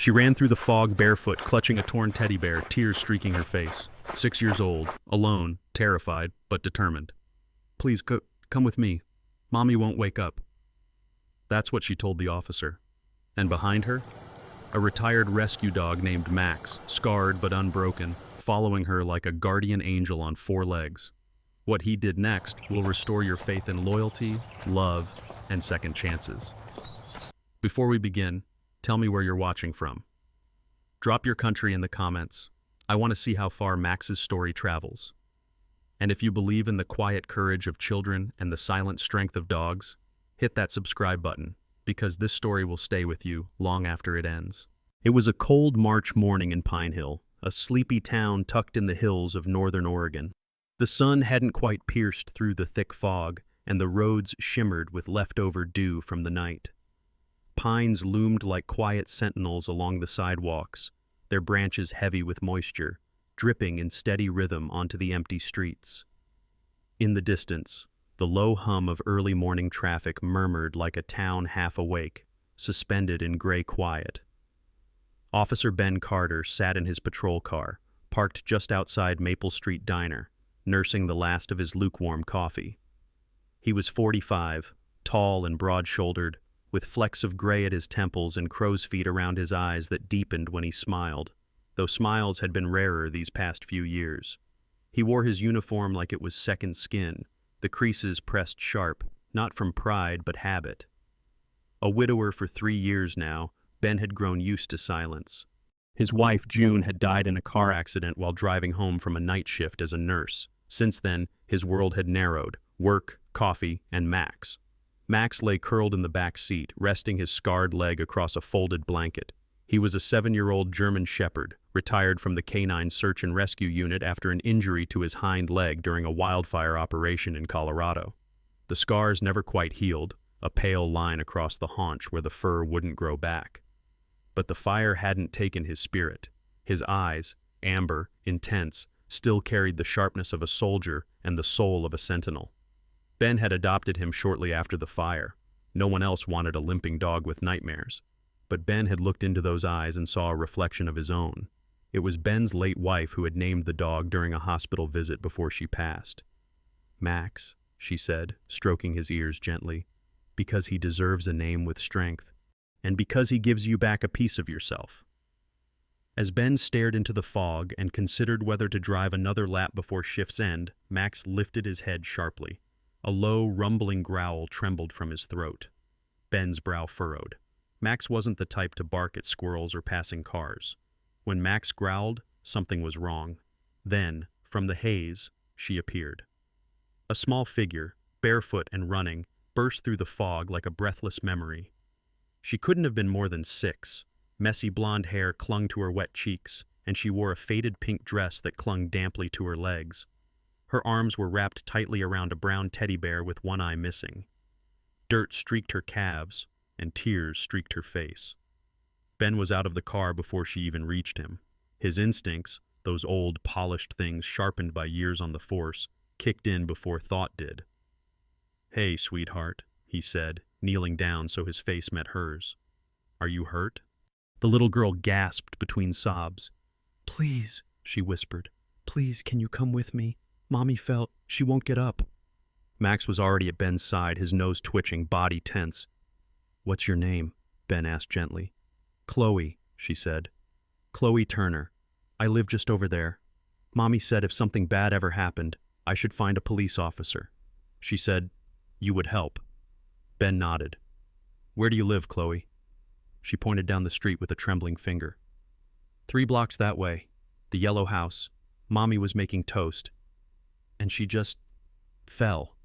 She ran through the fog barefoot, clutching a torn teddy bear, tears streaking her face. 6 years old, alone, terrified, but determined. Please, come with me. Mommy won't wake up. That's what she told the officer. And behind her, a retired rescue dog named Max, scarred but unbroken, following her like a guardian angel on 4 legs. What he did next will restore your faith in loyalty, love, and second chances. Before we begin, tell me where you're watching from. Drop your country in the comments. I want to see how far Max's story travels. And if you believe in the quiet courage of children and the silent strength of dogs, hit that subscribe button, because this story will stay with you long after it ends. It was a cold March morning in Pine Hill, a sleepy town tucked in the hills of northern Oregon. The sun hadn't quite pierced through the thick fog, and the roads shimmered with leftover dew from the night. Pines loomed like quiet sentinels along the sidewalks, their branches heavy with moisture, dripping in steady rhythm onto the empty streets. In the distance, the low hum of early morning traffic murmured like a town half awake, suspended in gray quiet. Officer Ben Carter sat in his patrol car, parked just outside Maple Street Diner, nursing the last of his lukewarm coffee. He was 45, tall and broad-shouldered, with flecks of gray at his temples and crow's feet around his eyes that deepened when he smiled, though smiles had been rarer these past few years. He wore his uniform like it was second skin, the creases pressed sharp, not from pride but habit. A widower for 3 years now, Ben had grown used to silence. His wife, June, had died in a car accident while driving home from a night shift as a nurse. Since then, his world had narrowed: work, coffee, and Max. Max lay curled in the back seat, resting his scarred leg across a folded blanket. He was a 7-year-old German Shepherd, retired from the Canine Search and Rescue Unit after an injury to his hind leg during a wildfire operation in Colorado. The scars never quite healed, a pale line across the haunch where the fur wouldn't grow back. But the fire hadn't taken his spirit. His eyes, amber, intense, still carried the sharpness of a soldier and the soul of a sentinel. Ben had adopted him shortly after the fire. No one else wanted a limping dog with nightmares. But Ben had looked into those eyes and saw a reflection of his own. It was Ben's late wife who had named the dog during a hospital visit before she passed. "Max," she said, stroking his ears gently, "because he deserves a name with strength, and because he gives you back a piece of yourself." As Ben stared into the fog and considered whether to drive another lap before shift's end, Max lifted his head sharply. A low, rumbling growl trembled from his throat. Ben's brow furrowed. Max wasn't the type to bark at squirrels or passing cars. When Max growled, something was wrong. Then, from the haze, she appeared. A small figure, barefoot and running, burst through the fog like a breathless memory. She couldn't have been more than 6. Messy blonde hair clung to her wet cheeks, and she wore a faded pink dress that clung damply to her legs. Her arms were wrapped tightly around a brown teddy bear with one eye missing. Dirt streaked her calves, and tears streaked her face. Ben was out of the car before she even reached him. His instincts, those old, polished things sharpened by years on the force, kicked in before thought did. "Hey, sweetheart," he said, kneeling down so his face met hers. "Are you hurt?" The little girl gasped between sobs. "Please," she whispered. "Please, can you come with me? Mommy fell. She won't get up." Max was already at Ben's side, his nose twitching, body tense. "What's your name?" Ben asked gently. "Chloe," she said. "Chloe Turner. I live just over there. Mommy said if something bad ever happened, I should find a police officer. She said, you would help." Ben nodded. "Where do you live, Chloe?" She pointed down the street with a trembling finger. 3 blocks that way. The yellow house. Mommy was making toast. And she just fell."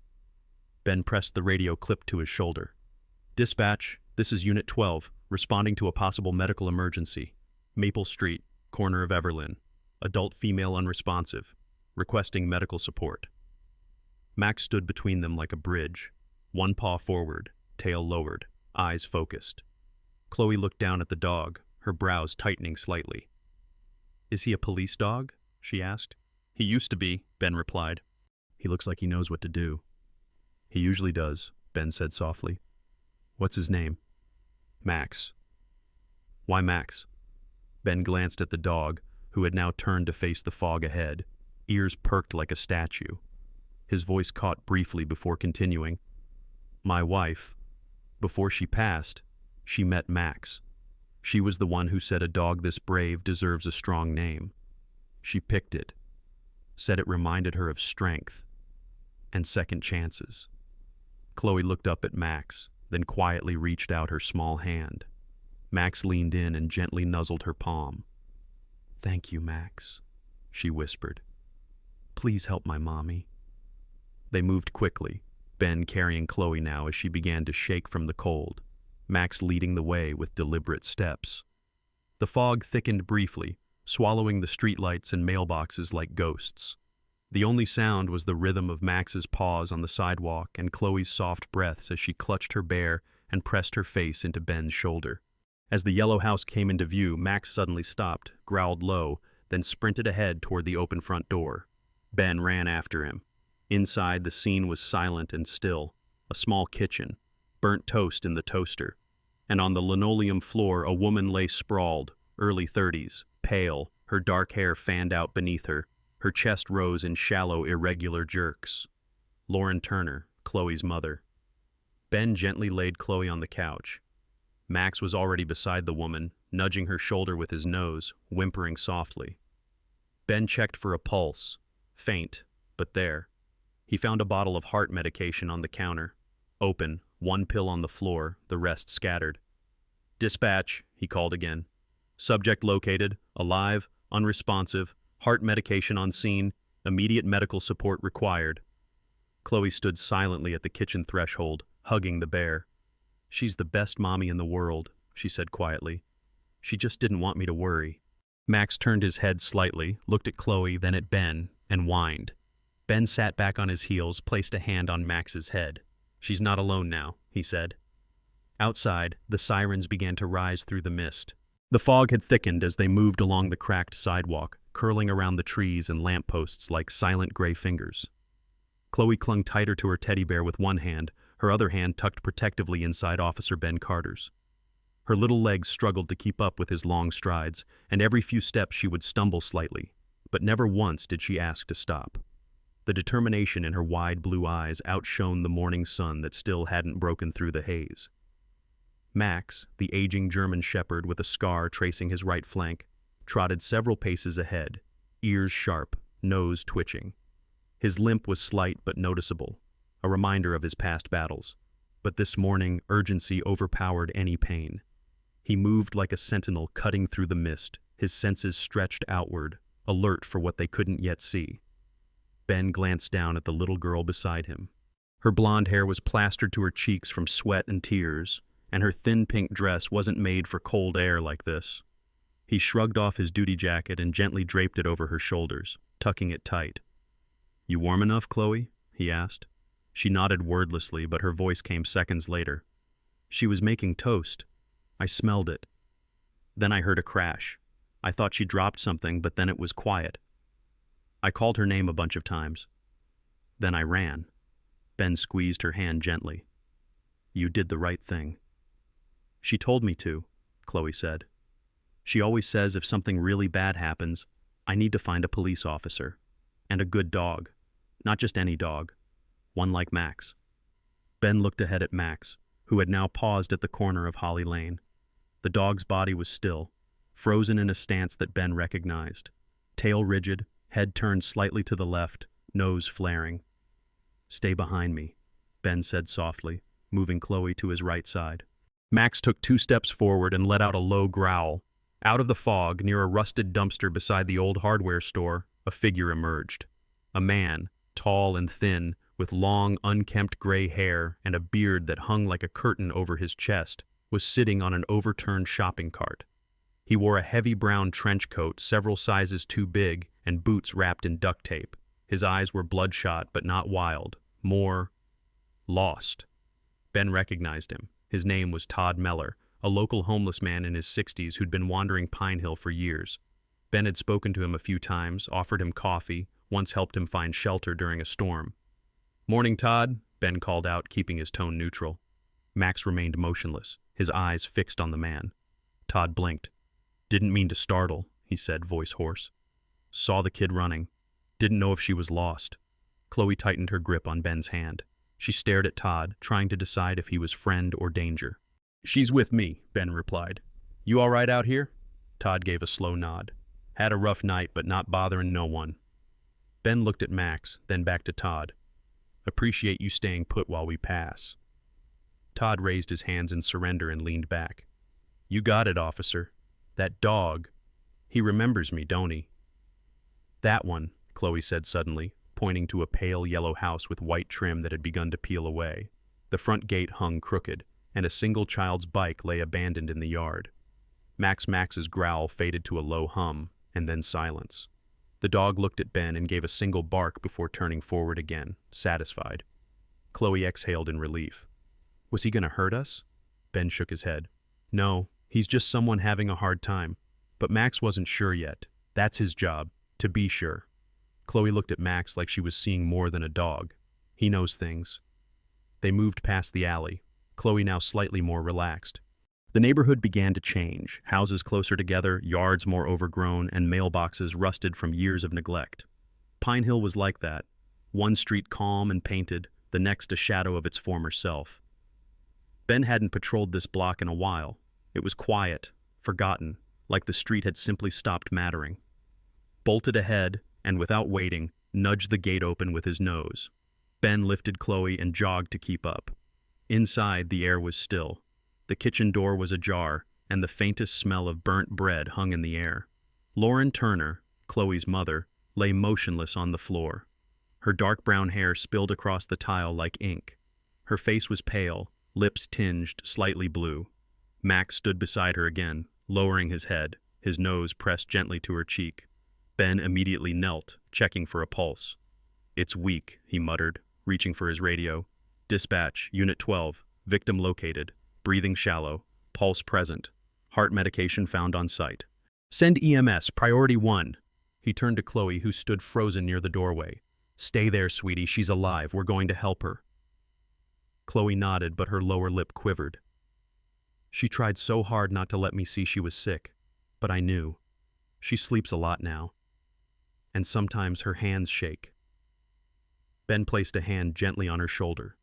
Ben pressed the radio clip to his shoulder. "Dispatch, this is Unit 12, responding to a possible medical emergency. Maple Street, corner of Everlyn. Adult female unresponsive. Requesting medical support." Max stood between them like a bridge, one paw forward, tail lowered, eyes focused. Chloe looked down at the dog, her brows tightening slightly. "Is he a police dog?" she asked. "He used to be," Ben replied. "He looks like he knows what to do." "He usually does," Ben said softly. "What's his name?" "Max." "Why Max?" Ben glanced at the dog, who had now turned to face the fog ahead, ears perked like a statue. His voice caught briefly before continuing. My wife, before she passed, she met Max. She was the one who said a dog this brave deserves a strong name. She picked it, said it reminded her of strength and second chances. Chloe looked up at Max, then quietly reached out her small hand. Max leaned in and gently nuzzled her palm. Thank you, Max, she whispered. Please help my mommy. They moved quickly, Ben carrying Chloe now as she began to shake from the cold, Max leading the way with deliberate steps. The fog thickened briefly, swallowing the streetlights and mailboxes like ghosts. The only sound was the rhythm of Max's paws on the sidewalk and Chloe's soft breaths as she clutched her bear and pressed her face into Ben's shoulder. As the yellow house came into view, Max suddenly stopped, growled low, then sprinted ahead toward the open front door. Ben ran after him. Inside, the scene was silent and still. A small kitchen, burnt toast in the toaster, and on the linoleum floor a woman lay sprawled, early 30s, pale, her dark hair fanned out beneath her. Her chest rose in shallow, irregular jerks. Lauren Turner, Chloe's mother. Ben gently laid Chloe on the couch. Max was already beside the woman, nudging her shoulder with his nose, whimpering softly. Ben checked for a pulse. Faint, but there. He found a bottle of heart medication on the counter. Open, one pill on the floor, the rest scattered. Dispatch, he called again. Subject located, alive, unresponsive, heart medication on scene, immediate medical support required. Chloe stood silently at the kitchen threshold, hugging the bear. She's the best mommy in the world, she said quietly. She just didn't want me to worry. Max turned his head slightly, looked at Chloe, then at Ben, and whined. Ben sat back on his heels, placed a hand on Max's head. She's not alone now, he said. Outside, the sirens began to rise through the mist. The fog had thickened as they moved along the cracked sidewalk, curling around the trees and lampposts like silent gray fingers. Chloe clung tighter to her teddy bear with one hand, her other hand tucked protectively inside Officer Ben Carter's. Her little legs struggled to keep up with his long strides, and every few steps she would stumble slightly, but never once did she ask to stop. The determination in her wide blue eyes outshone the morning sun that still hadn't broken through the haze. Max, the aging German shepherd with a scar tracing his right flank, trotted several paces ahead, ears sharp, nose twitching. His limp was slight but noticeable, a reminder of his past battles. But this morning, urgency overpowered any pain. He moved like a sentinel cutting through the mist, his senses stretched outward, alert for what they couldn't yet see. Ben glanced down at the little girl beside him. Her blonde hair was plastered to her cheeks from sweat and tears, and her thin pink dress wasn't made for cold air like this. He shrugged off his duty jacket and gently draped it over her shoulders, tucking it tight. You warm enough, Chloe? He asked. She nodded wordlessly, but her voice came seconds later. She was making toast. I smelled it. Then I heard a crash. I thought she dropped something, but then it was quiet. I called her name a bunch of times. Then I ran. Ben squeezed her hand gently. You did the right thing. She told me to, Chloe said. She always says if something really bad happens, I need to find a police officer. And a good dog. Not just any dog. One like Max. Ben looked ahead at Max, who had now paused at the corner of Holly Lane. The dog's body was still, frozen in a stance that Ben recognized. Tail rigid, head turned slightly to the left, nose flaring. Stay behind me, Ben said softly, moving Chloe to his right side. Max took 2 steps forward and let out a low growl. Out of the fog, near a rusted dumpster beside the old hardware store, a figure emerged. A man, tall and thin, with long, unkempt gray hair and a beard that hung like a curtain over his chest, was sitting on an overturned shopping cart. He wore a heavy brown trench coat several sizes too big and boots wrapped in duct tape. His eyes were bloodshot but not wild, more lost. Ben recognized him. His name was Todd Meller, a local homeless man in his 60s who'd been wandering Pine Hill for years. Ben had spoken to him a few times, offered him coffee, once helped him find shelter during a storm. Morning, Todd, Ben called out, keeping his tone neutral. Max remained motionless, his eyes fixed on the man. Todd blinked. Didn't mean to startle, he said, voice hoarse. Saw the kid running. Didn't know if she was lost. Chloe tightened her grip on Ben's hand. She stared at Todd, trying to decide if he was friend or danger. She's with me, Ben replied. You all right out here? Todd gave a slow nod. Had a rough night, but not bothering no one. Ben looked at Max, then back to Todd. Appreciate you staying put while we pass. Todd raised his hands in surrender and leaned back. You got it, officer. That dog. He remembers me, don't he? That one, Chloe said suddenly, pointing to a pale yellow house with white trim that had begun to peel away. The front gate hung crooked, and a single child's bike lay abandoned in the yard. Max's growl faded to a low hum, and then silence. The dog looked at Ben and gave a single bark before turning forward again, satisfied. Chloe exhaled in relief. Was he going to hurt us? Ben shook his head. No, he's just someone having a hard time. But Max wasn't sure yet. That's his job, to be sure. Chloe looked at Max like she was seeing more than a dog. He knows things. They moved past the alley, Chloe now slightly more relaxed. The neighborhood began to change, houses closer together, yards more overgrown, and mailboxes rusted from years of neglect. Pine Hill was like that. One street calm and painted, the next a shadow of its former self. Ben hadn't patrolled this block in a while. It was quiet, forgotten, like the street had simply stopped mattering. Bolted ahead, and without waiting, nudged the gate open with his nose. Ben lifted Chloe and jogged to keep up. Inside, the air was still. The kitchen door was ajar, and the faintest smell of burnt bread hung in the air. Lauren Turner, Chloe's mother, lay motionless on the floor. Her dark brown hair spilled across the tile like ink. Her face was pale, lips tinged slightly blue. Max stood beside her again, lowering his head, his nose pressed gently to her cheek. Ben immediately knelt, checking for a pulse. It's weak, he muttered, reaching for his radio. Dispatch, Unit 12, victim located, breathing shallow, pulse present, heart medication found on site. Send EMS, priority 1. He turned to Chloe, who stood frozen near the doorway. Stay there, sweetie, she's alive, we're going to help her. Chloe nodded, but her lower lip quivered. She tried so hard not to let me see she was sick, but I knew. She sleeps a lot now. And sometimes her hands shake. Ben placed a hand gently on her shoulder.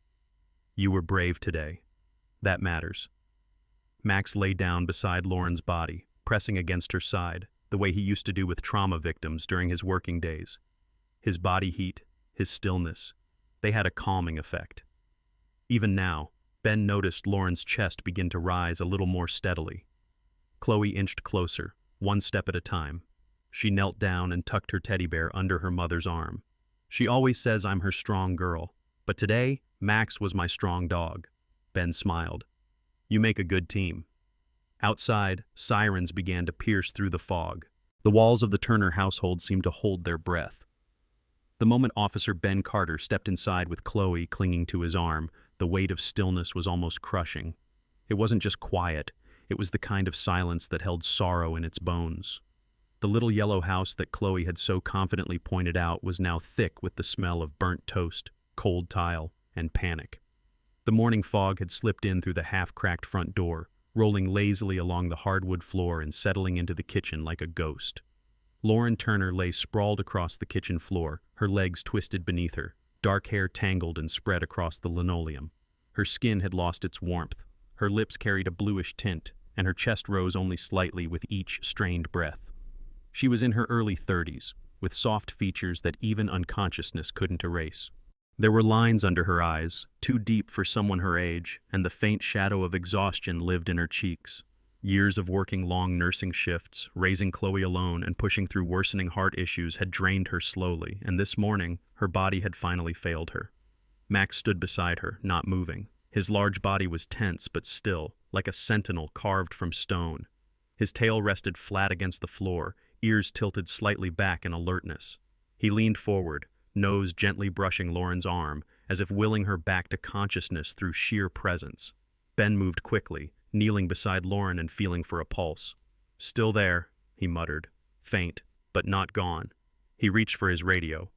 You were brave today. That matters. Max lay down beside Lauren's body, pressing against her side, the way he used to do with trauma victims during his working days. His body heat, his stillness, they had a calming effect. Even now, Ben noticed Lauren's chest begin to rise a little more steadily. Chloe inched closer, one step at a time. She knelt down and tucked her teddy bear under her mother's arm. She always says I'm her strong girl, but today, Max was my strong dog. Ben smiled. You make a good team. Outside, sirens began to pierce through the fog. The walls of the Turner household seemed to hold their breath. The moment Officer Ben Carter stepped inside with Chloe clinging to his arm, the weight of stillness was almost crushing. It wasn't just quiet, it was the kind of silence that held sorrow in its bones. The little yellow house that Chloe had so confidently pointed out was now thick with the smell of burnt toast, cold tile, and panic. The morning fog had slipped in through the half-cracked front door, rolling lazily along the hardwood floor and settling into the kitchen like a ghost. Lauren Turner lay sprawled across the kitchen floor, her legs twisted beneath her, dark hair tangled and spread across the linoleum. Her skin had lost its warmth, her lips carried a bluish tint, and her chest rose only slightly with each strained breath. She was in her early 30s, with soft features that even unconsciousness couldn't erase. There were lines under her eyes, too deep for someone her age, and the faint shadow of exhaustion lived in her cheeks. Years of working long nursing shifts, raising Chloe alone, and pushing through worsening heart issues had drained her slowly, and this morning, her body had finally failed her. Max stood beside her, not moving. His large body was tense but still, like a sentinel carved from stone. His tail rested flat against the floor, ears tilted slightly back in alertness. He leaned forward, nose gently brushing Lauren's arm, as if willing her back to consciousness through sheer presence. Ben moved quickly, kneeling beside Lauren and feeling for a pulse. Still there, he muttered, faint, but not gone. He reached for his radio.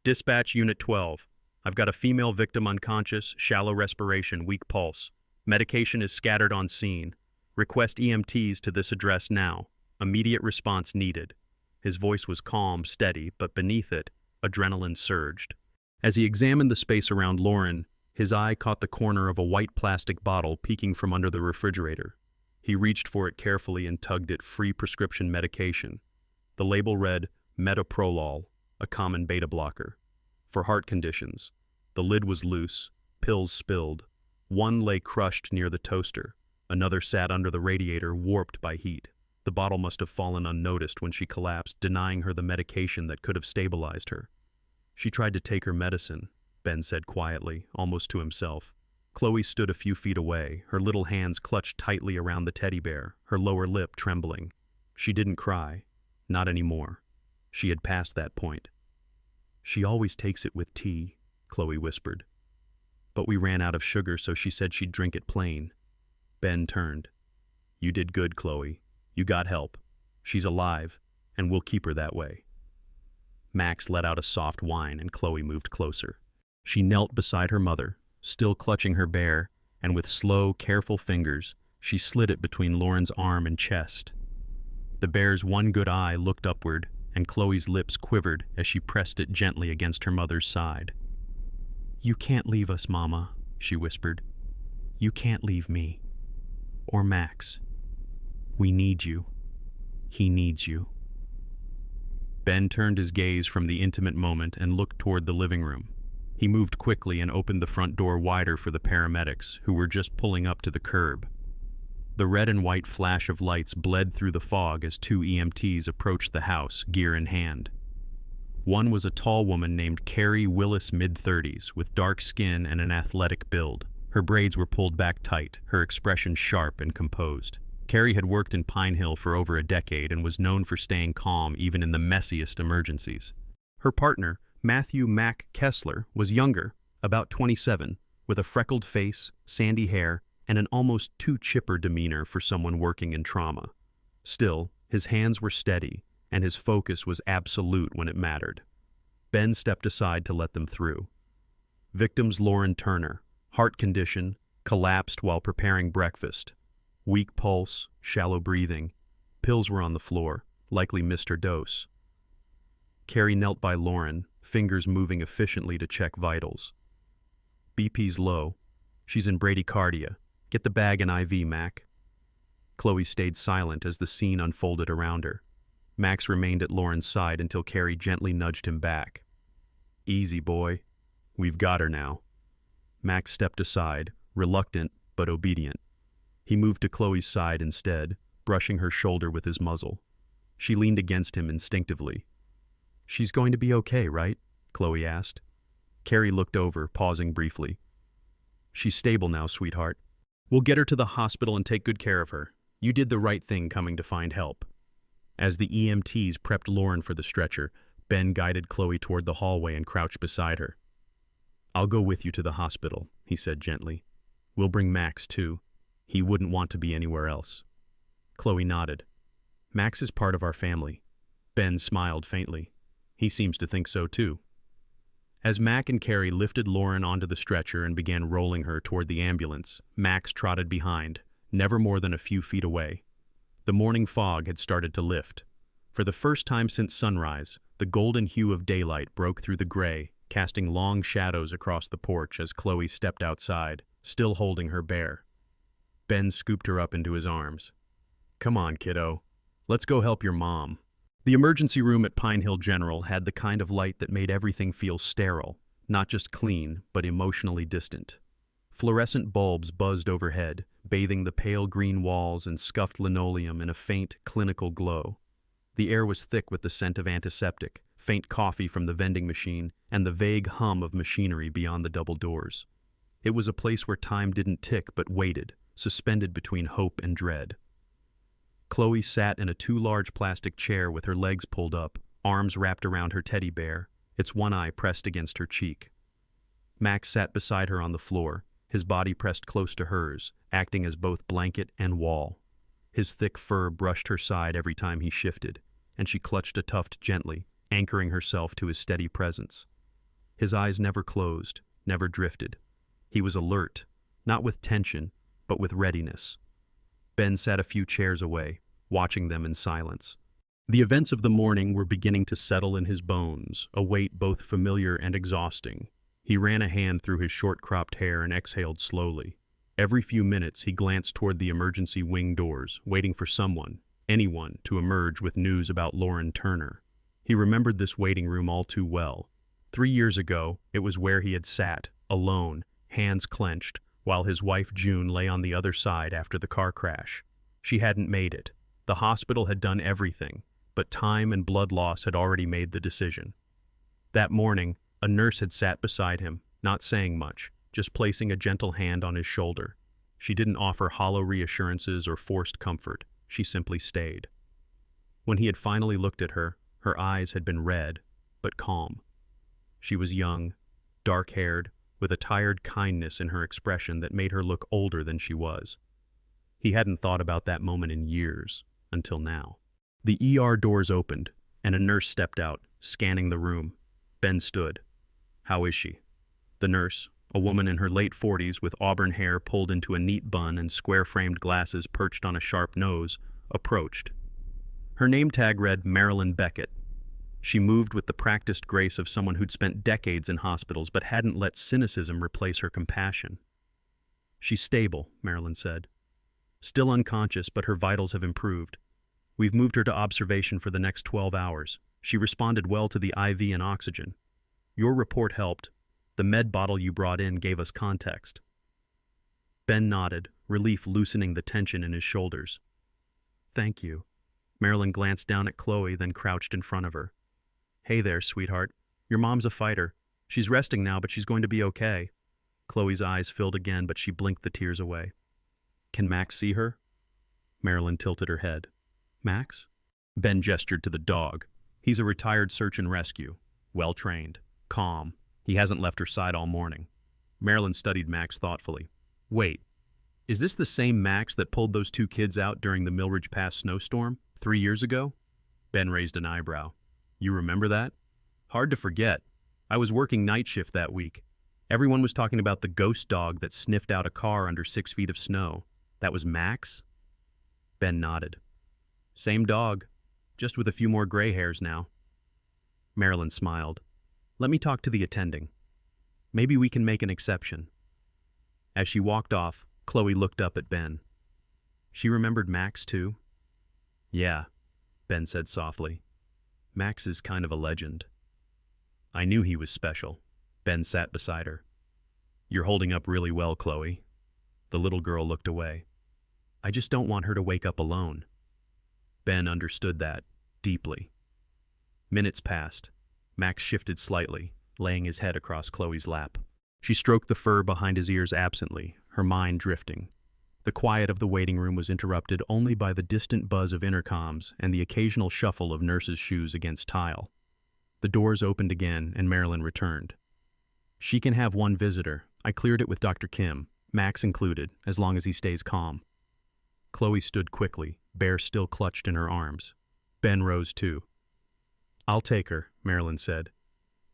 Dispatch Unit 12. I've got a female victim unconscious, shallow respiration, weak pulse. Medication is scattered on scene. Request EMTs to this address now. Immediate response needed. His voice was calm, steady, but beneath it, adrenaline surged. As he examined the space around Lauren, his eye caught the corner of a white plastic bottle peeking from under the refrigerator. He reached for it carefully and tugged at free prescription medication. The label read metoprolol, a common beta blocker. For heart conditions. The lid was loose, pills spilled. One lay crushed near the toaster. Another sat under the radiator, warped by heat. The bottle must have fallen unnoticed when she collapsed, denying her the medication that could have stabilized her. She tried to take her medicine, Ben said quietly, almost to himself. Chloe stood a few feet away, her little hands clutched tightly around the teddy bear, her lower lip trembling. She didn't cry. Not anymore. She had passed that point. "She always takes it with tea," Chloe whispered. "But we ran out of sugar, so she said she'd drink it plain." Ben turned. "You did good, Chloe. You got help. She's alive, and we'll keep her that way." Max let out a soft whine, and Chloe moved closer. She knelt beside her mother, still clutching her bear, and with slow, careful fingers, she slid it between Lauren's arm and chest. The bear's one good eye looked upward, and Chloe's lips quivered as she pressed it gently against her mother's side. "You can't leave us, Mama," she whispered. "You can't leave me. Or Max. We need you. He needs you." Ben turned his gaze from the intimate moment and looked toward the living room. He moved quickly and opened the front door wider for the paramedics, who were just pulling up to the curb. The red and white flash of lights bled through the fog as two EMTs approached the house, gear in hand. One was a tall woman named Carrie Willis, mid-30s, with dark skin and an athletic build. Her braids were pulled back tight, her expression sharp and composed. Carrie had worked in Pine Hill for over a decade and was known for staying calm even in the messiest emergencies. Her partner, Matthew Mac Kessler, was younger, about 27, with a freckled face, sandy hair, and an almost too chipper demeanor for someone working in trauma. Still, his hands were steady, and his focus was absolute when it mattered. Ben stepped aside to let them through. Victims Lauren Turner, heart condition, collapsed while preparing breakfast. Weak pulse, shallow breathing. Pills were on the floor, likely missed her dose. Carrie knelt by Lauren, fingers moving efficiently to check vitals. "BP's low. She's in bradycardia. Get the bag and IV, Mac." Chloe stayed silent as the scene unfolded around her. Max remained at Lauren's side until Carrie gently nudged him back. "Easy, boy. We've got her now." Max stepped aside, reluctant but obedient. He moved to Chloe's side instead, brushing her shoulder with his muzzle. She leaned against him instinctively. "She's going to be okay, right?" Chloe asked. Carrie looked over, pausing briefly. "She's stable now, sweetheart. We'll get her to the hospital and take good care of her. You did the right thing coming to find help." As the EMTs prepped Lauren for the stretcher, Ben guided Chloe toward the hallway and crouched beside her. "I'll go with you to the hospital," he said gently. "We'll bring Max, too. He wouldn't want to be anywhere else." Chloe nodded. "Max is part of our family." Ben smiled faintly. "He seems to think so, too." As Mac and Carrie lifted Lauren onto the stretcher and began rolling her toward the ambulance, Max trotted behind, never more than a few feet away. The morning fog had started to lift. For the first time since sunrise, the golden hue of daylight broke through the gray, casting long shadows across the porch as Chloe stepped outside, still holding her bear. Ben scooped her up into his arms. "Come on, kiddo. Let's go help your mom." The emergency room at Pine Hill General had the kind of light that made everything feel sterile, not just clean, but emotionally distant. Fluorescent bulbs buzzed overhead, bathing the pale green walls and scuffed linoleum in a faint, clinical glow. The air was thick with the scent of antiseptic, faint coffee from the vending machine, and the vague hum of machinery beyond the double doors. It was a place where time didn't tick but waited, suspended between hope and dread. Chloe sat in a too large plastic chair with her legs pulled up, arms wrapped around her teddy bear, its one eye pressed against her cheek. Max sat beside her on the floor, his body pressed close to hers, acting as both blanket and wall. His thick fur brushed her side every time he shifted, and she clutched a tuft gently, anchoring herself to his steady presence. His eyes never closed, never drifted. He was alert, not with tension, but with readiness. Ben sat a few chairs away, watching them in silence. The events of the morning were beginning to settle in his bones, a weight both familiar and exhausting. He ran a hand through his short-cropped hair and exhaled slowly. Every few minutes he glanced toward the emergency wing doors, waiting for someone, anyone, to emerge with news about Lauren Turner. He remembered this waiting room all too well. 3 years ago, it was where he had sat, alone, hands clenched, while his wife June lay on the other side after the car crash. She hadn't made it. The hospital had done everything, but time and blood loss had already made the decision. That morning, a nurse had sat beside him, not saying much, just placing a gentle hand on his shoulder. She didn't offer hollow reassurances or forced comfort. She simply stayed. When he had finally looked at her, her eyes had been red, but calm. She was young, dark-haired, with a tired kindness in her expression that made her look older than she was. He hadn't thought about that moment in years, until now. The ER doors opened, and a nurse stepped out, scanning the room. Ben stood. "How is she?" The nurse, a woman in her late 40s with auburn hair pulled into a neat bun and square-framed glasses perched on a sharp nose, approached. Her name tag read Marilyn Beckett. She moved with the practiced grace of someone who'd spent decades in hospitals but hadn't let cynicism replace her compassion. "She's stable," Marilyn said. "Still unconscious, but her vitals have improved. We've moved her to observation for the next 12 hours. She responded well to the IV and oxygen. Your report helped. The med bottle you brought in gave us context." Ben nodded, relief loosening the tension in his shoulders. "Thank you." Marilyn glanced down at Chloe, then crouched in front of her. "Hey there, sweetheart. Your mom's a fighter. She's resting now, but she's going to be okay." Chloe's eyes filled again, but she blinked the tears away. "Can Max see her?" Marilyn tilted her head. "Max?" Ben gestured to the dog. "He's a retired search and rescue. Well-trained. Calm. He hasn't left her side all morning." Marilyn studied Max thoughtfully. "Wait, is this the same Max that pulled those 2 kids out during the Millridge Pass snowstorm 3 years ago?" Ben raised an eyebrow. "You remember that?" "Hard to forget. I was working night shift that week. Everyone was talking about the ghost dog that sniffed out a car under 6 feet of snow. That was Max?" Ben nodded. "Same dog, just with a few more gray hairs now." Marilyn smiled. "Let me talk to the attending. Maybe we can make an exception." As she walked off, Chloe looked up at Ben. "She remembered Max, too?" "Yeah," Ben said softly. "Max is kind of a legend." "I knew he was special." Ben sat beside her. "You're holding up really well, Chloe." The little girl looked away. "I just don't want her to wake up alone." Ben understood that, deeply. Minutes passed. Max shifted slightly, laying his head across Chloe's lap. She stroked the fur behind his ears absently, her mind drifting. The quiet of the waiting room was interrupted only by the distant buzz of intercoms and the occasional shuffle of nurses' shoes against tile. The doors opened again, and Marilyn returned. "She can have one visitor. I cleared it with Dr. Kim, Max included, as long as he stays calm." Chloe stood quickly, Bear still clutched in her arms. Ben rose too. "I'll take her," Marilyn said.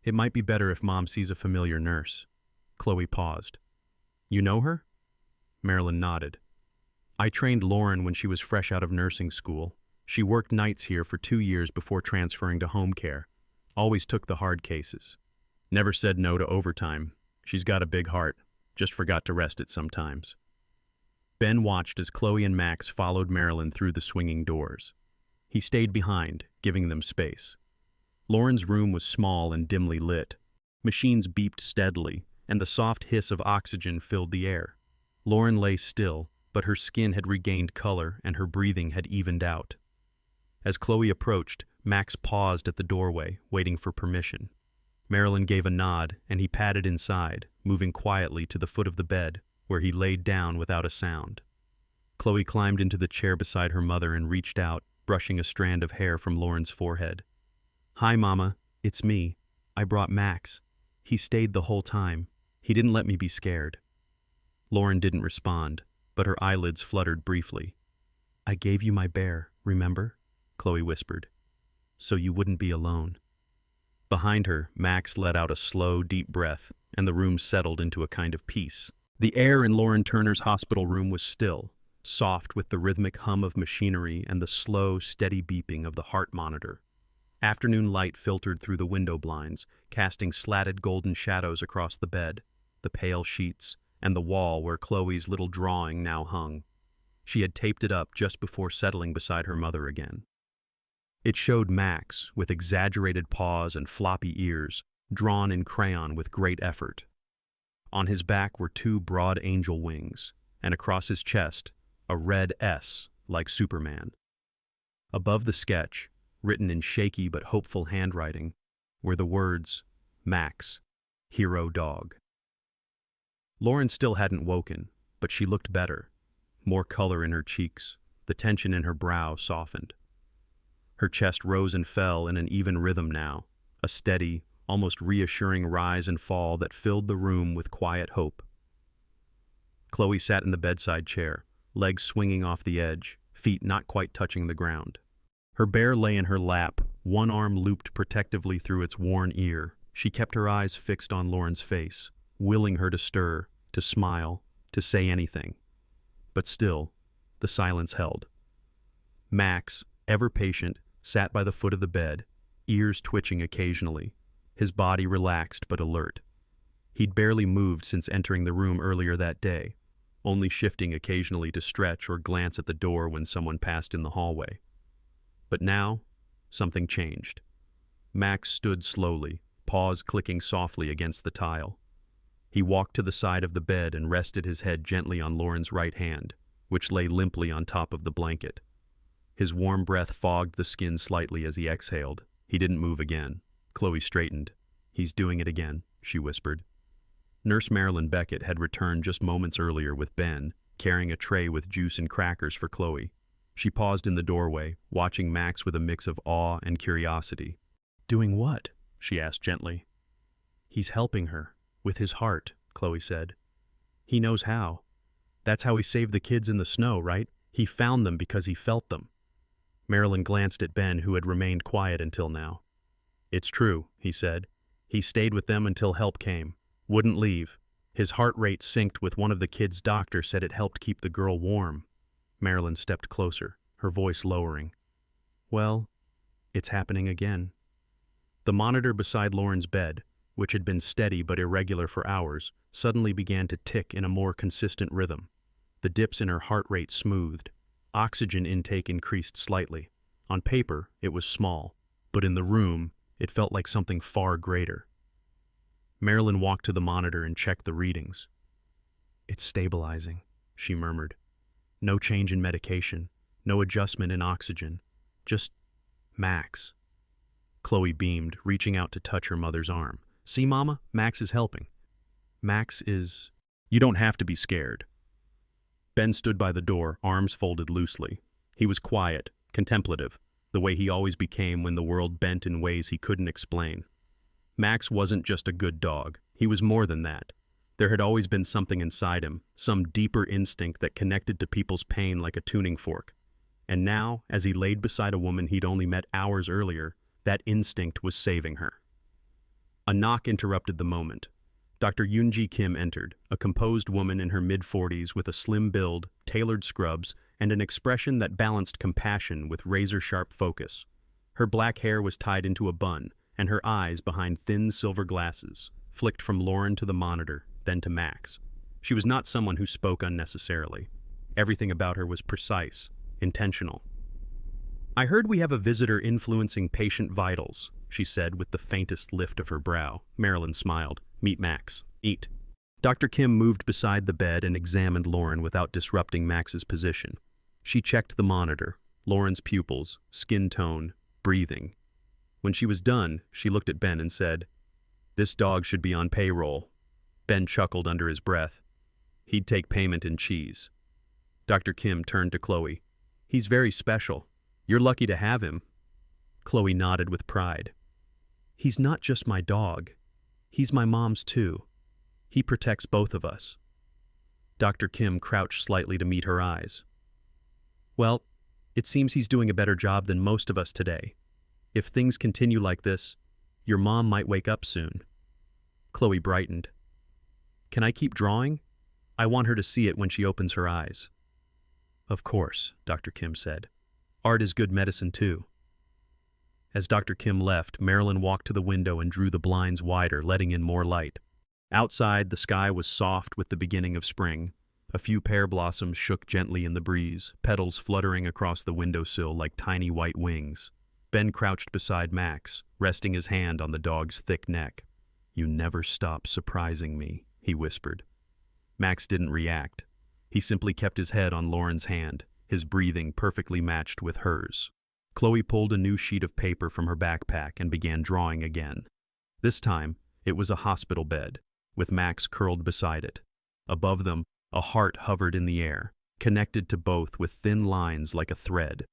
"It might be better if Mom sees a familiar nurse." Chloe paused. "You know her?" Marilyn nodded. "I trained Lauren when she was fresh out of nursing school. She worked nights here for 2 years before transferring to home care. Always took the hard cases. Never said no to overtime. She's got a big heart. Just forgot to rest it sometimes." Ben watched as Chloe and Max followed Marilyn through the swinging doors. He stayed behind, giving them space. Lauren's room was small and dimly lit. Machines beeped steadily, and the soft hiss of oxygen filled the air. Lauren lay still, but her skin had regained color and her breathing had evened out. As Chloe approached, Max paused at the doorway, waiting for permission. Marilyn gave a nod, and he padded inside, moving quietly to the foot of the bed, where he laid down without a sound. Chloe climbed into the chair beside her mother and reached out, brushing a strand of hair from Lauren's forehead. "Hi, Mama. It's me. I brought Max. He stayed the whole time. He didn't let me be scared." Lauren didn't respond, but her eyelids fluttered briefly. "I gave you my bear, remember?" Chloe whispered. "So you wouldn't be alone." Behind her, Max let out a slow, deep breath, and the room settled into a kind of peace. The air in Lauren Turner's hospital room was still, soft with the rhythmic hum of machinery and the slow, steady beeping of the heart monitor. Afternoon light filtered through the window blinds, casting slatted golden shadows across the bed, the pale sheets, and the wall where Chloe's little drawing now hung. She had taped it up just before settling beside her mother again. It showed Max, with exaggerated paws and floppy ears, drawn in crayon with great effort. On his back were two broad angel wings, and across his chest, a red S, like Superman. Above the sketch, written in shaky but hopeful handwriting, were the words, Max, hero dog. Lauren still hadn't woken, but she looked better. More color in her cheeks, the tension in her brow softened. Her chest rose and fell in an even rhythm now, a steady, almost reassuring rise and fall that filled the room with quiet hope. Chloe sat in the bedside chair, legs swinging off the edge, feet not quite touching the ground. Her bear lay in her lap, one arm looped protectively through its worn ear. She kept her eyes fixed on Lauren's face, willing her to stir, to smile, to say anything. But still, the silence held. Max, ever patient, sat by the foot of the bed, ears twitching occasionally, his body relaxed but alert. He'd barely moved since entering the room earlier that day, only shifting occasionally to stretch or glance at the door when someone passed in the hallway. But now, something changed. Max stood slowly, paws clicking softly against the tile. He walked to the side of the bed and rested his head gently on Lauren's right hand, which lay limply on top of the blanket. His warm breath fogged the skin slightly as he exhaled. He didn't move again. Chloe straightened. "He's doing it again," she whispered. Nurse Marilyn Beckett had returned just moments earlier with Ben, carrying a tray with juice and crackers for Chloe. She paused in the doorway, watching Max with a mix of awe and curiosity. "Doing what?" she asked gently. "He's helping her. With his heart," Chloe said. "He knows how. That's how he saved the kids in the snow, right? He found them because he felt them." Marilyn glanced at Ben, who had remained quiet until now. "It's true," he said. "He stayed with them until help came. Wouldn't leave. His heart rate synced with one of the kids' doctor said it helped keep the girl warm." Marilyn stepped closer, her voice lowering. "Well, it's happening again." The monitor beside Lauren's bed, which had been steady but irregular for hours, suddenly began to tick in a more consistent rhythm. The dips in her heart rate smoothed. Oxygen intake increased slightly. On paper, it was small, but in the room, it felt like something far greater. Marilyn walked to the monitor and checked the readings. "It's stabilizing," she murmured. "No change in medication, no adjustment in oxygen. Just Max." Chloe beamed, reaching out to touch her mother's arm. "See, Mama? Max is helping." "Max is—" "You don't have to be scared." Ben stood by the door, arms folded loosely. He was quiet, contemplative, the way he always became when the world bent in ways he couldn't explain. Max wasn't just a good dog. He was more than that. There had always been something inside him, some deeper instinct that connected to people's pain like a tuning fork. And now, as he laid beside a woman he'd only met hours earlier, that instinct was saving her. A knock interrupted the moment. Dr. Yoonji Kim entered, a composed woman in her mid-40s with a slim build, tailored scrubs, and an expression that balanced compassion with razor-sharp focus. Her black hair was tied into a bun, and her eyes behind thin silver glasses, flicked from Lauren to the monitor, then to Max. She was not someone who spoke unnecessarily. Everything about her was precise, intentional. "I heard we have a visitor influencing patient vitals," she said with the faintest lift of her brow. Marilyn smiled. "Meet Max. Eat." Dr. Kim moved beside the bed and examined Lauren without disrupting Max's position. She checked the monitor, Lauren's pupils, skin tone, breathing. When she was done, she looked at Ben and said, "This dog should be on payroll." Ben chuckled under his breath. He'd take payment in cheese. Dr. Kim turned to Chloe. "He's very special. You're lucky to have him." Chloe nodded with pride. "He's not just my dog. He's my mom's too. He protects both of us." Dr. Kim crouched slightly to meet her eyes. "Well, it seems he's doing a better job than most of us today. If things continue like this, your mom might wake up soon." Chloe brightened. "Can I keep drawing? I want her to see it when she opens her eyes." Of course, Dr. Kim said. Art is good medicine too. As Dr. Kim left, Marilyn walked to the window and drew the blinds wider, letting in more light. Outside, the sky was soft with the beginning of spring. A few pear blossoms shook gently in the breeze, petals fluttering across the windowsill like tiny white wings. Ben crouched beside Max, resting his hand on the dog's thick neck. "You never stop surprising me," he whispered. Max didn't react. He simply kept his head on Lauren's hand, his breathing perfectly matched with hers. Chloe pulled a new sheet of paper from her backpack and began drawing again. This time, it was a hospital bed, with Max curled beside it. Above them, a heart hovered in the air, connected to both with thin lines like a thread.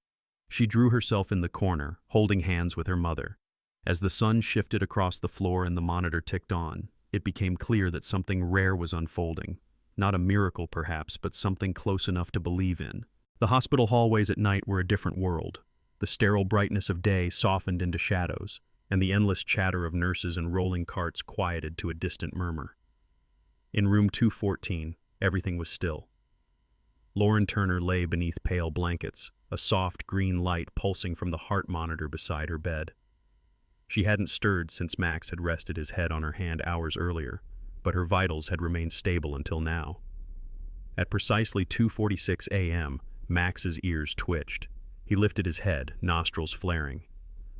She drew herself in the corner, holding hands with her mother. As the sun shifted across the floor and the monitor ticked on, it became clear that something rare was unfolding. Not a miracle, perhaps, but something close enough to believe in. The hospital hallways at night were a different world. The sterile brightness of day softened into shadows, and the endless chatter of nurses and rolling carts quieted to a distant murmur. In room 214, everything was still. Lauren Turner lay beneath pale blankets, a soft green light pulsing from the heart monitor beside her bed. She hadn't stirred since Max had rested his head on her hand hours earlier, but her vitals had remained stable until now. At precisely 2:46 a.m., Max's ears twitched. He lifted his head, nostrils flaring.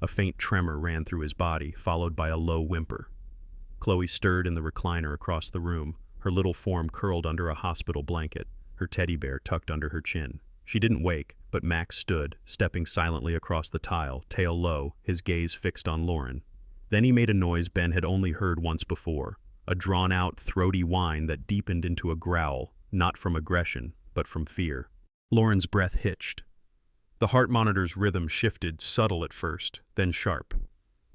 A faint tremor ran through his body, followed by a low whimper. Chloe stirred in the recliner across the room, her little form curled under a hospital blanket, her teddy bear tucked under her chin. She didn't wake, but Max stood, stepping silently across the tile, tail low, his gaze fixed on Lauren. Then he made a noise Ben had only heard once before, a drawn-out, throaty whine that deepened into a growl, not from aggression, but from fear. Lauren's breath hitched. The heart monitor's rhythm shifted, subtle at first, then sharp.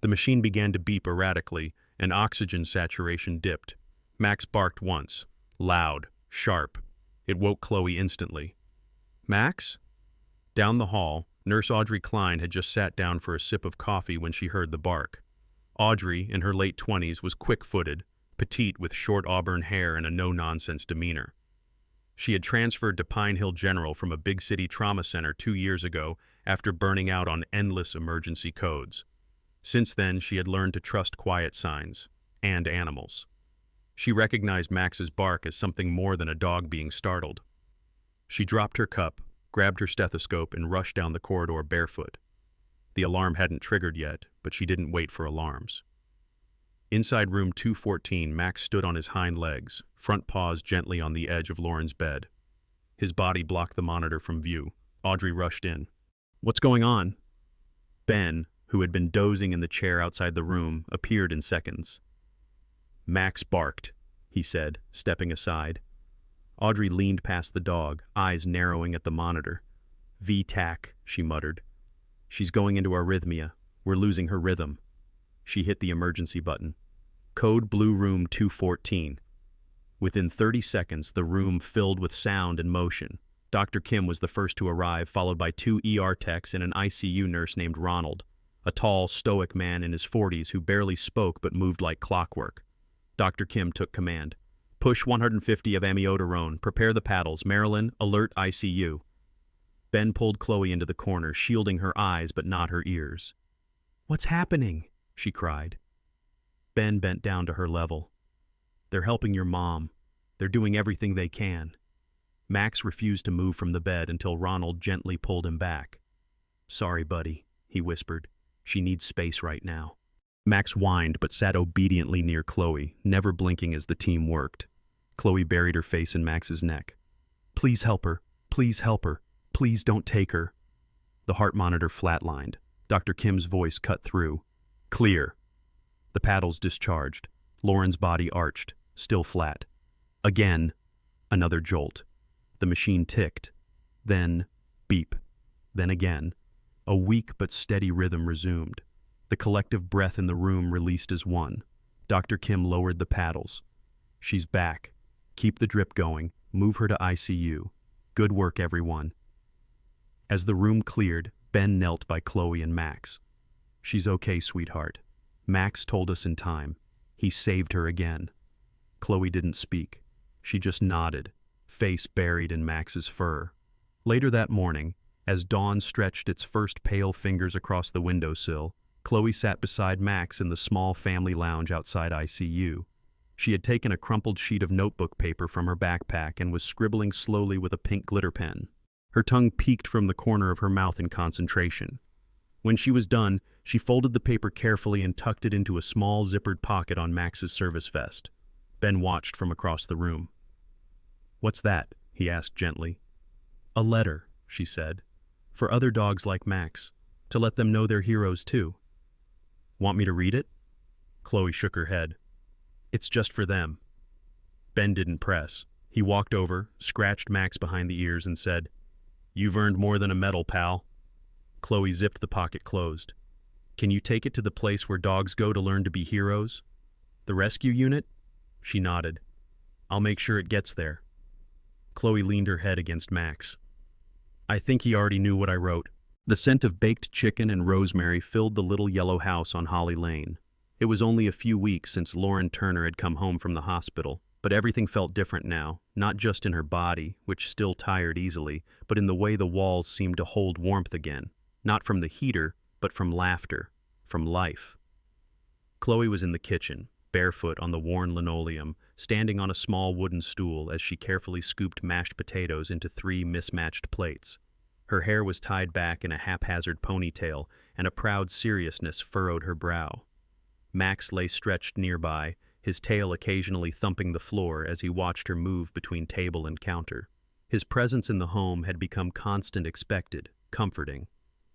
The machine began to beep erratically, and oxygen saturation dipped. Max barked once, loud, sharp. It woke Chloe instantly. "Max?" Down the hall, Nurse Audrey Klein had just sat down for a sip of coffee when she heard the bark. Audrey, in her late 20s, was quick-footed, petite with short auburn hair and a no-nonsense demeanor. She had transferred to Pine Hill General from a big-city trauma center 2 years ago after burning out on endless emergency codes. Since then, she had learned to trust quiet signs and animals. She recognized Max's bark as something more than a dog being startled. She dropped her cup, grabbed her stethoscope, and rushed down the corridor barefoot. The alarm hadn't triggered yet, but she didn't wait for alarms. Inside room 214, Max stood on his hind legs, front paws gently on the edge of Lauren's bed. His body blocked the monitor from view. Audrey rushed in. "What's going on?" Ben, who had been dozing in the chair outside the room, appeared in seconds. "Max barked," he said, stepping aside. Audrey leaned past the dog, eyes narrowing at the monitor. "V-TAC," she muttered. "She's going into arrhythmia. We're losing her rhythm." She hit the emergency button. "Code Blue Room 214. Within 30 seconds, the room filled with sound and motion. Dr. Kim was the first to arrive, followed by 2 ER techs and an ICU nurse named Ronald, a tall, stoic man in his 40s who barely spoke but moved like clockwork. Dr. Kim took command. "Push 150 of amiodarone. Prepare the paddles. Marilyn, alert ICU." Ben pulled Chloe into the corner, shielding her eyes but not her ears. "What's happening?" she cried. Ben bent down to her level. "They're helping your mom. They're doing everything they can." Max refused to move from the bed until Ronald gently pulled him back. "Sorry, buddy," he whispered. "She needs space right now." Max whined but sat obediently near Chloe, never blinking as the team worked. Chloe buried her face in Max's neck. "Please help her. Please help her. Please don't take her." The heart monitor flatlined. Dr. Kim's voice cut through. "Clear." The paddles discharged. Lauren's body arched, still flat. Again, another jolt. The machine ticked. Then, beep. Then again. A weak but steady rhythm resumed. The collective breath in the room released as one. Dr. Kim lowered the paddles. "She's back. Keep the drip going. Move her to ICU. Good work, everyone." As the room cleared, Ben knelt by Chloe and Max. "She's okay, sweetheart. Max told us in time. He saved her again." Chloe didn't speak. She just nodded, face buried in Max's fur. Later that morning, as dawn stretched its first pale fingers across the windowsill, Chloe sat beside Max in the small family lounge outside ICU. She had taken a crumpled sheet of notebook paper from her backpack and was scribbling slowly with a pink glitter pen. Her tongue peeked from the corner of her mouth in concentration. When she was done, she folded the paper carefully and tucked it into a small zippered pocket on Max's service vest. Ben watched from across the room. "What's that?" he asked gently. "A letter," she said, "for other dogs like Max, to let them know they're heroes too." "Want me to read it?" Chloe shook her head. "It's just for them." Ben didn't press. He walked over, scratched Max behind the ears, and said, "You've earned more than a medal, pal." Chloe zipped the pocket closed. "Can you take it to the place where dogs go to learn to be heroes? The rescue unit?" She nodded. "I'll make sure it gets there." Chloe leaned her head against Max. "I think he already knew what I wrote." The scent of baked chicken and rosemary filled the little yellow house on Holly Lane. It was only a few weeks since Lauren Turner had come home from the hospital, but everything felt different now, not just in her body, which still tired easily, but in the way the walls seemed to hold warmth again, not from the heater, but from laughter, from life. Chloe was in the kitchen, barefoot on the worn linoleum, standing on a small wooden stool as she carefully scooped mashed potatoes into 3 mismatched plates. Her hair was tied back in a haphazard ponytail, and a proud seriousness furrowed her brow. Max lay stretched nearby, his tail occasionally thumping the floor as he watched her move between table and counter. His presence in the home had become constant, expected, comforting.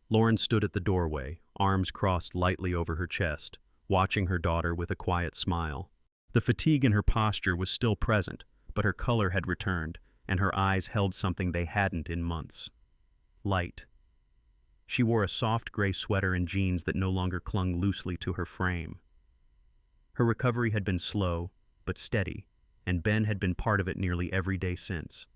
Lauren stood at the doorway, arms crossed lightly over her chest, watching her daughter with a quiet smile. The fatigue in her posture was still present, but her color had returned, and her eyes held something they hadn't in months. Light. She wore a soft gray sweater and jeans that no longer clung loosely to her frame. Her recovery had been slow, but steady, and Ben had been part of it nearly every day since.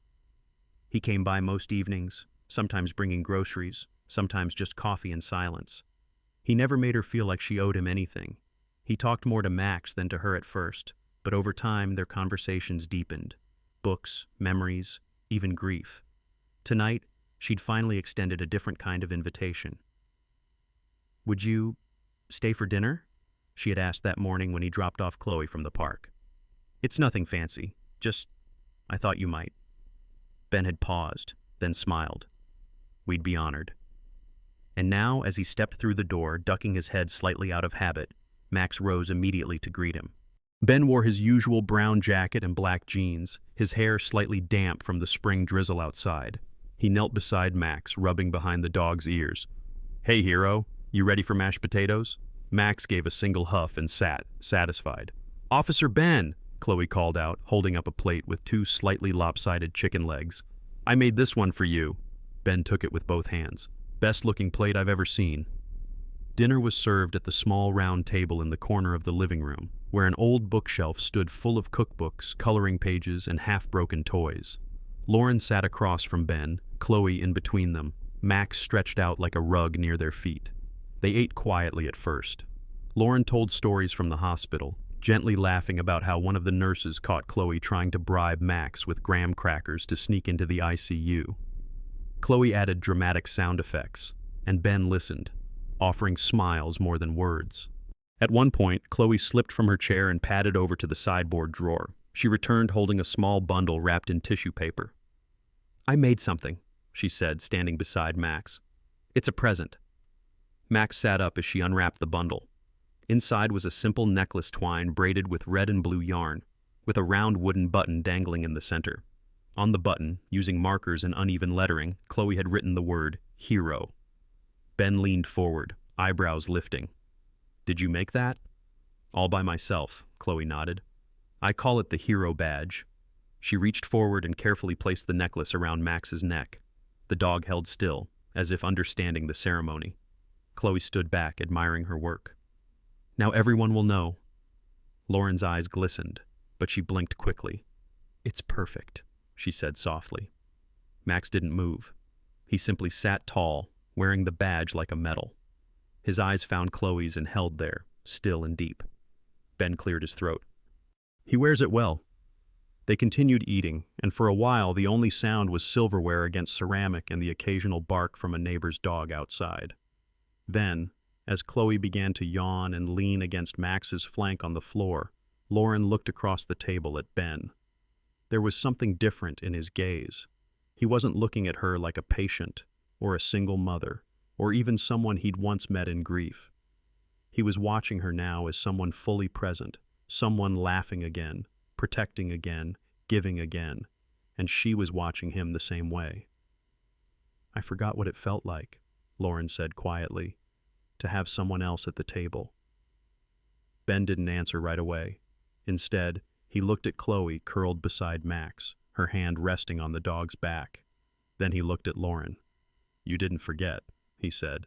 He came by most evenings, sometimes bringing groceries, sometimes just coffee and silence. He never made her feel like she owed him anything. He talked more to Max than to her at first, but over time their conversations deepened. Books, memories, even grief. Tonight, she'd finally extended a different kind of invitation. "Would you stay for dinner?" she had asked that morning when he dropped off Chloe from the park. "It's nothing fancy, just I thought you might." Ben had paused, then smiled. "We'd be honored." And now, as he stepped through the door, ducking his head slightly out of habit, Max rose immediately to greet him. Ben wore his usual brown jacket and black jeans, his hair slightly damp from the spring drizzle outside. He knelt beside Max, rubbing behind the dog's ears. "Hey, hero, you ready for mashed potatoes?" Max gave a single huff and sat, satisfied. "Officer Ben," Chloe called out, holding up a plate with 2 slightly lopsided chicken legs. "I made this one for you." Ben took it with both hands. "Best-looking plate I've ever seen." Dinner was served at the small round table in the corner of the living room, where an old bookshelf stood full of cookbooks, coloring pages, and half-broken toys. Lauren sat across from Ben, Chloe in between them, Max stretched out like a rug near their feet. They ate quietly at first. Lauren told stories from the hospital, gently laughing about how one of the nurses caught Chloe trying to bribe Max with graham crackers to sneak into the ICU. Chloe added dramatic sound effects, and Ben listened, offering smiles more than words. At one point, Chloe slipped from her chair and padded over to the sideboard drawer. She returned holding a small bundle wrapped in tissue paper. "I made something," she said, standing beside Max. "It's a present." Max sat up as she unwrapped the bundle. Inside was a simple necklace twine braided with red and blue yarn, with a round wooden button dangling in the center. On the button, using markers and uneven lettering, Chloe had written the word, "Hero." Ben leaned forward, eyebrows lifting. "Did you make that?" "All by myself," Chloe nodded. "I call it the Hero Badge." She reached forward and carefully placed the necklace around Max's neck. The dog held still, as if understanding the ceremony. Chloe stood back, admiring her work. "Now everyone will know." Lauren's eyes glistened, but she blinked quickly. "It's perfect," she said softly. Max didn't move. He simply sat tall, wearing the badge like a medal. His eyes found Chloe's and held there, still and deep. Ben cleared his throat. "He wears it well." They continued eating, and for a while the only sound was silverware against ceramic and the occasional bark from a neighbor's dog outside. Then, as Chloe began to yawn and lean against Max's flank on the floor, Lauren looked across the table at Ben. There was something different in his gaze. He wasn't looking at her like a patient, or a single mother, or even someone he'd once met in grief. He was watching her now as someone fully present, someone laughing again, protecting again, giving again, and she was watching him the same way. "I forgot what it felt like," Lauren said quietly, "to have someone else at the table." Ben didn't answer right away. Instead, he looked at Chloe curled beside Max, her hand resting on the dog's back. Then he looked at Lauren. "You didn't forget," he said.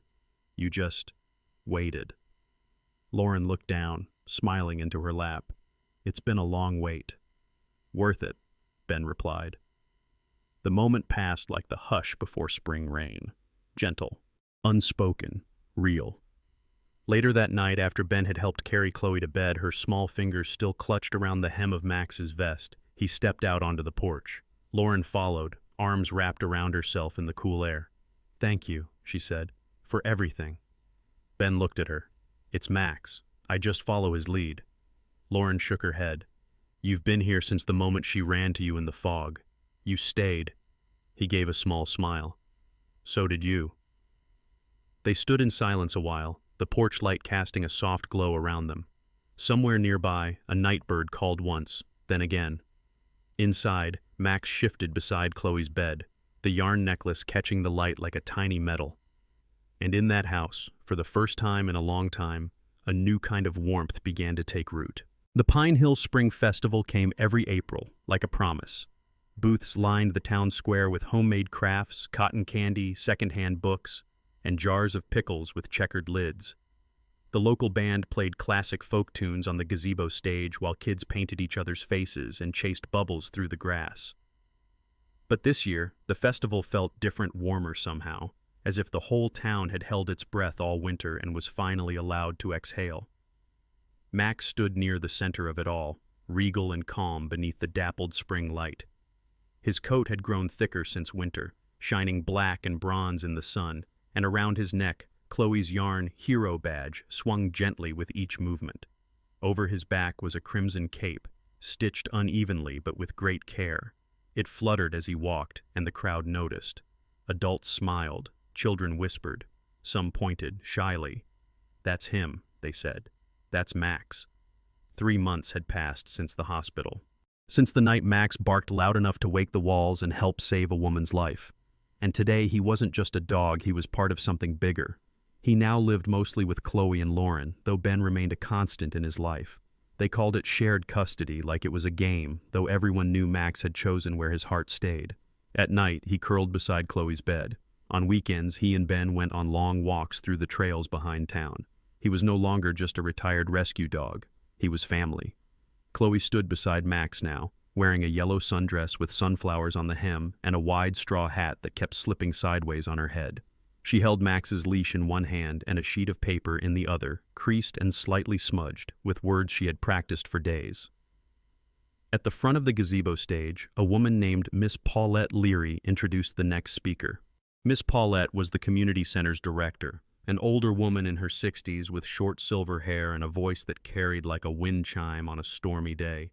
"You just waited." Lauren looked down, smiling into her lap. "It's been a long wait." "Worth it," Ben replied. The moment passed like the hush before spring rain. Gentle, unspoken, real. Later that night, after Ben had helped carry Chloe to bed, her small fingers still clutched around the hem of Max's vest, he stepped out onto the porch. Lauren followed, arms wrapped around herself in the cool air. "Thank you," she said, "for everything." Ben looked at her. "It's Max. I just follow his lead." Lauren shook her head. "You've been here since the moment she ran to you in the fog. You stayed." He gave a small smile. "So did you." They stood in silence a while, the porch light casting a soft glow around them. Somewhere nearby, a night bird called once, then again. Inside, Max shifted beside Chloe's bed, the yarn necklace catching the light like a tiny medal. And in that house, for the first time in a long time, a new kind of warmth began to take root. The Pine Hill Spring Festival came every April, like a promise. Booths lined the town square with homemade crafts, cotton candy, secondhand books, and jars of pickles with checkered lids. The local band played classic folk tunes on the gazebo stage while kids painted each other's faces and chased bubbles through the grass. But this year, the festival felt different, warmer somehow, as if the whole town had held its breath all winter and was finally allowed to exhale. Max stood near the center of it all, regal and calm beneath the dappled spring light. His coat had grown thicker since winter, shining black and bronze in the sun, and around his neck, Chloe's yarn hero badge swung gently with each movement. Over his back was a crimson cape, stitched unevenly but with great care. It fluttered as he walked, and the crowd noticed. Adults smiled, children whispered, some pointed shyly. "That's him," they said. "That's Max." 3 months had passed since the hospital. Since the night Max barked loud enough to wake the walls and help save a woman's life. And today he wasn't just a dog, he was part of something bigger. He now lived mostly with Chloe and Lauren, though Ben remained a constant in his life. They called it shared custody, like it was a game, though everyone knew Max had chosen where his heart stayed. At night, he curled beside Chloe's bed. On weekends, he and Ben went on long walks through the trails behind town. He was no longer just a retired rescue dog. He was family. Chloe stood beside Max now, wearing a yellow sundress with sunflowers on the hem and a wide straw hat that kept slipping sideways on her head. She held Max's leash in one hand and a sheet of paper in the other, creased and slightly smudged, with words she had practiced for days. At the front of the gazebo stage, a woman named Miss Paulette Leary introduced the next speaker. Miss Paulette was the community center's director, an older woman in her 60s with short silver hair and a voice that carried like a wind chime on a stormy day.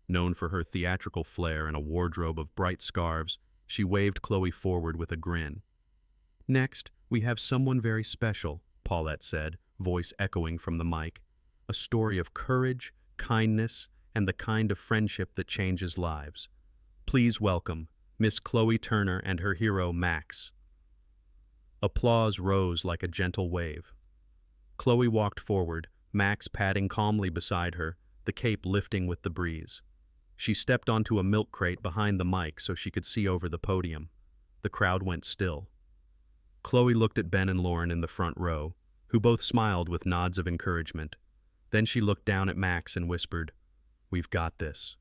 Known for her theatrical flair and a wardrobe of bright scarves, she waved Chloe forward with a grin. "Next, we have someone very special," Paulette said, voice echoing from the mic. "A story of courage, kindness, and the kind of friendship that changes lives. Please welcome Miss Chloe Turner and her hero, Max." Applause rose like a gentle wave. Chloe walked forward, Max padding calmly beside her, the cape lifting with the breeze. She stepped onto a milk crate behind the mic so she could see over the podium. The crowd went still. Chloe looked at Ben and Lauren in the front row, who both smiled with nods of encouragement. Then she looked down at Max and whispered, "We've got this."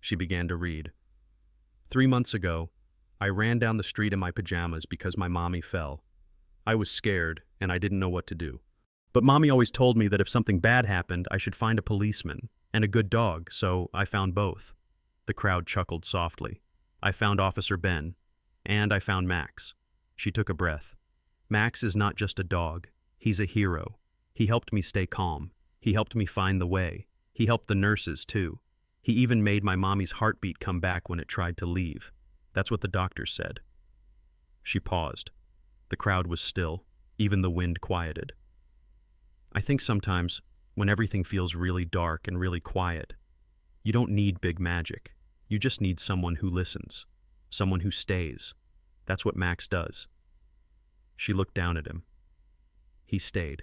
She began to read. 3 months ago, I ran down the street in my pajamas because my mommy fell. I was scared, and I didn't know what to do. But Mommy always told me that if something bad happened, I should find a policeman and a good dog, so I found both. The crowd chuckled softly. I found Officer Ben. And I found Max. She took a breath. Max is not just a dog. He's a hero. He helped me stay calm. He helped me find the way. He helped the nurses, too. He even made my mommy's heartbeat come back when it tried to leave. That's what the doctors said. She paused. The crowd was still. Even the wind quieted. I think sometimes, when everything feels really dark and really quiet, you don't need big magic. You just need someone who listens. Someone who stays. That's what Max does. She looked down at him. He stayed.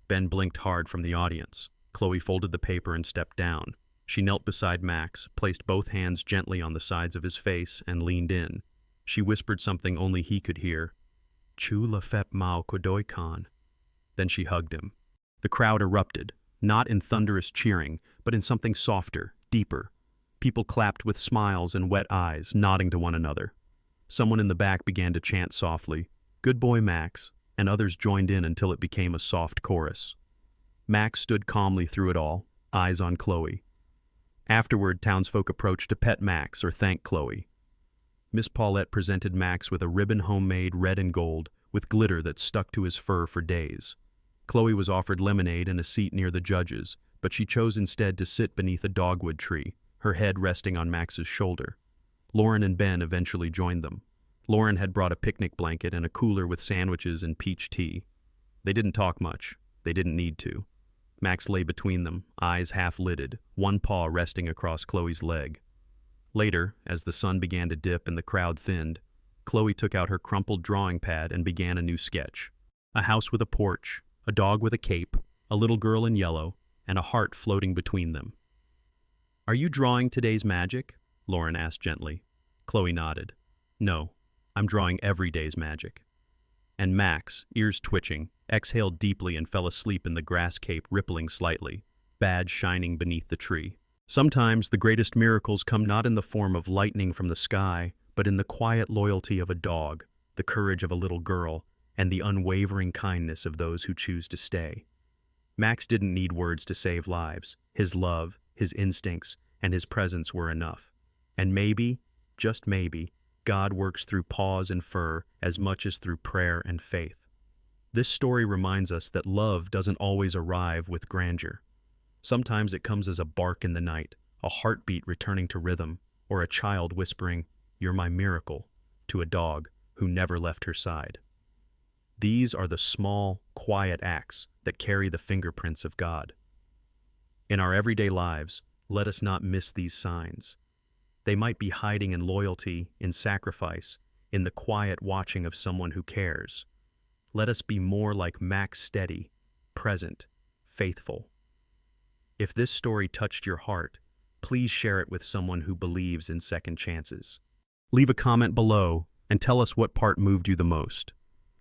Ben blinked hard from the audience. Chloe folded the paper and stepped down. She knelt beside Max, placed both hands gently on the sides of his face, and leaned in. She whispered something only he could hear. Chu la fep mao kodoi kan. Then she hugged him. The crowd erupted, not in thunderous cheering, but in something softer, deeper. People clapped with smiles and wet eyes, nodding to one another. Someone in the back began to chant softly, "Good boy, Max," and others joined in until it became a soft chorus. Max stood calmly through it all, eyes on Chloe. Afterward, townsfolk approached to pet Max or thank Chloe. Miss Paulette presented Max with a ribbon homemade red and gold, with glitter that stuck to his fur for days. Chloe was offered lemonade and a seat near the judges, but she chose instead to sit beneath a dogwood tree, her head resting on Max's shoulder. Lauren and Ben eventually joined them. Lauren had brought a picnic blanket and a cooler with sandwiches and peach tea. They didn't talk much. They didn't need to. Max lay between them, eyes half-lidded, one paw resting across Chloe's leg. Later, as the sun began to dip and the crowd thinned, Chloe took out her crumpled drawing pad and began a new sketch. A house with a porch, a dog with a cape, a little girl in yellow, and a heart floating between them. "Are you drawing today's magic?" Lauren asked gently. Chloe nodded. "No, I'm drawing every day's magic." And Max, ears twitching, exhaled deeply and fell asleep in the grass cape rippling slightly, badge shining beneath the tree. Sometimes the greatest miracles come not in the form of lightning from the sky, but in the quiet loyalty of a dog, the courage of a little girl, and the unwavering kindness of those who choose to stay. Max didn't need words to save lives. His love, his instincts, and his presence were enough. And maybe, just maybe, God works through paws and fur as much as through prayer and faith. This story reminds us that love doesn't always arrive with grandeur. Sometimes it comes as a bark in the night, a heartbeat returning to rhythm, or a child whispering, "You're my miracle," to a dog who never left her side. These are the small, quiet acts that carry the fingerprints of God. In our everyday lives, let us not miss these signs. They might be hiding in loyalty, in sacrifice, in the quiet watching of someone who cares. Let us be more like Max, steady, present, faithful. If this story touched your heart, please share it with someone who believes in second chances. Leave a comment below and tell us what part moved you the most.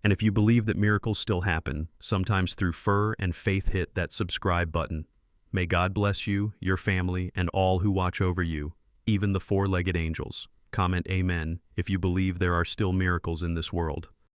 And if you believe that miracles still happen, sometimes through fur and faith, hit that subscribe button. May God bless you, your family, and all who watch over you, even the four-legged angels. Comment Amen if you believe there are still miracles in this world.